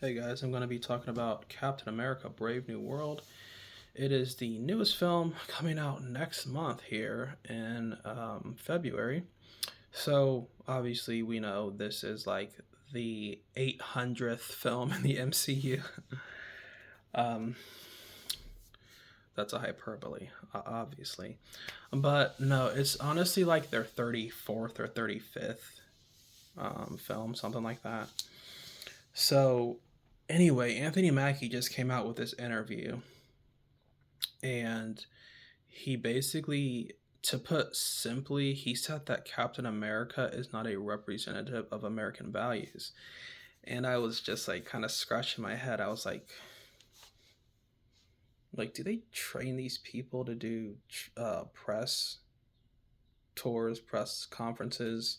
Hey guys, I'm going to be talking about Captain America Brave New World. It is the newest film coming out next month here in February. So, obviously, we know this is like the 800th film in the MCU. um, that's a hyperbole, obviously. But no, it's honestly like their 34th or 35th film, something like that. So, anyway, Anthony Mackie just came out with this interview, and he basically, to put simply, he said that Captain America is not a representative of American values. And I was just like kind of scratching my head. I was like, do they train these people to do press tours, press conferences?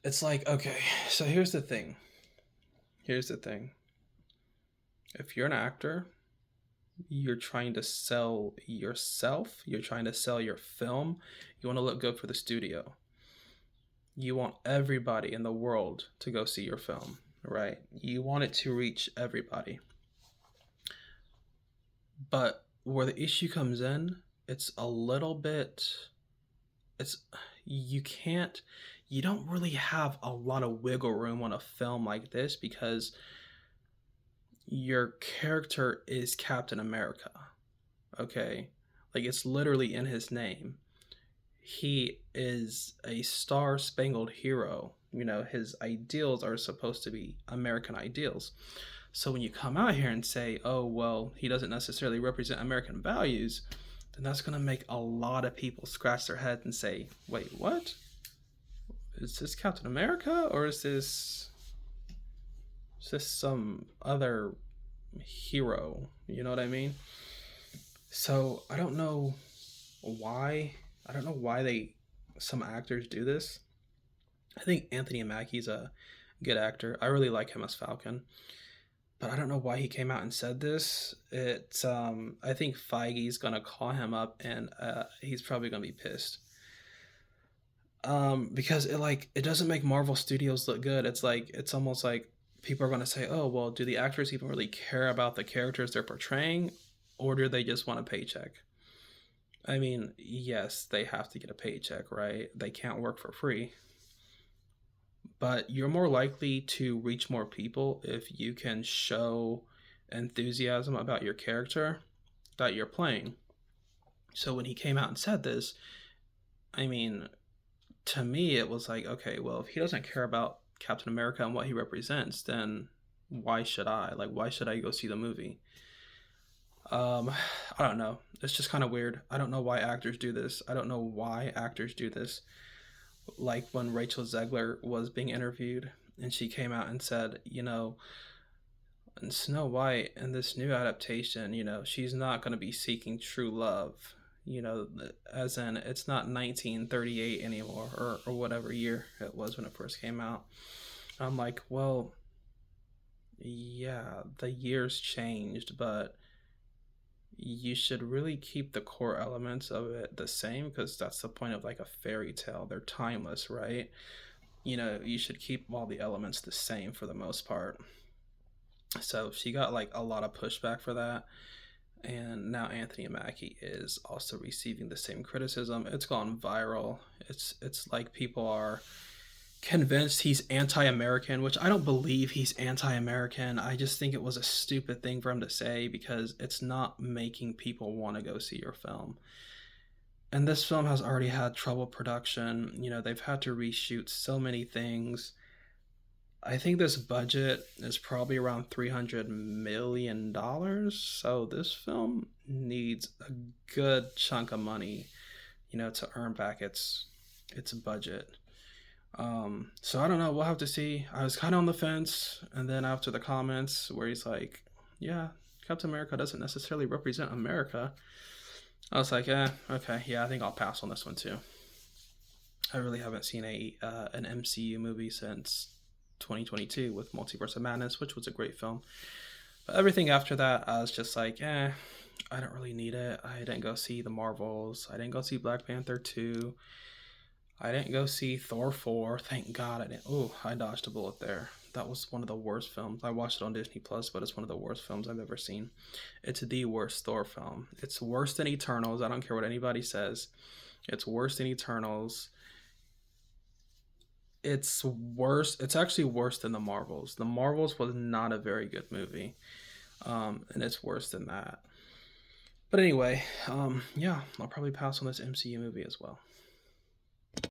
It's like, okay, so here's the thing. Here's the thing. If you're an actor, you're trying to sell yourself, you're trying to sell your film, you want to look good for the studio. You want everybody in the world to go see your film, right? You want it to reach everybody. But where the issue comes in, it's a little bit it's you can't you don't really have a lot of wiggle room on a film like this because your character is Captain America. Okay? Like it's literally in his name. He is a star spangled hero. You know, his ideals are supposed to be American ideals. So when you come out here and say, oh, well, he doesn't necessarily represent American values, then that's going to make a lot of people scratch their head and say, wait, what? Is this Captain America or is this some other hero? You know what I mean? So why I don't know why they some actors do this. I think Anthony Mackie's a good actor. I really like him as Falcon, but I don't know why he came out and said this. It's I think Feige's gonna call him up and he's probably gonna be pissed. Because it doesn't make Marvel Studios look good. It's almost like people are gonna say, oh well, do the actors even really care about the characters they're portraying, or do they just want a paycheck? I mean, yes, they have to get a paycheck, right? They can't work for free. But you're more likely to reach more people if you can show enthusiasm about your character that you're playing. So when he came out and said this, I mean, to me, it was like, okay, well, if he doesn't care about Captain America and what he represents, then why should I? Like, why should I go see the movie? Um, I don't know. It's just kind of weird. I don't know why actors do this. I don't know why actors do this. Like when Rachel Zegler was being interviewed and she came out and said, in Snow White in this new adaptation, she's not going to be seeking true love. As in, it's not 1938 anymore, or whatever year it was when it first came out. I'm like, well, yeah, the years changed, but you should really keep the core elements of it the same because that's the point of like a fairy tale. They're timeless, right? You should keep all the elements the same for the most part. So she got like a lot of pushback for that. And now Anthony Mackie is also receiving the same criticism. It's gone viral. It's like people are convinced he's anti-American, which I don't believe he's anti-American. I just think it was a stupid thing for him to say because it's not making people want to go see your film. And this film has already had trouble production. They've had to reshoot so many things. I think this budget is probably around $300 million. So this film needs a good chunk of money, to earn back its budget. So I don't know. We'll have to see. I was kind of on the fence, and then after the comments where he's like, "Yeah, Captain America doesn't necessarily represent America," I was like, okay, yeah, I think I'll pass on this one too. I really haven't seen an MCU movie since 2022 with Multiverse of Madness, which was a great film. But everything after that, I was just like, I don't really need it. I didn't go see the Marvels. I didn't go see Black Panther 2. I didn't go see Thor 4. Thank God I didn't. Oh, I dodged a bullet there. That was one of the worst films. I watched it on Disney Plus, but it's one of the worst films I've ever seen. It's the worst Thor film. It's worse than Eternals. I don't care what anybody says. It's worse than Eternals. It's worse. It's actually worse than the Marvels. The Marvels was not a very good movie, and it's worse than that. But anyway, yeah, I'll probably pass on this MCU movie as well.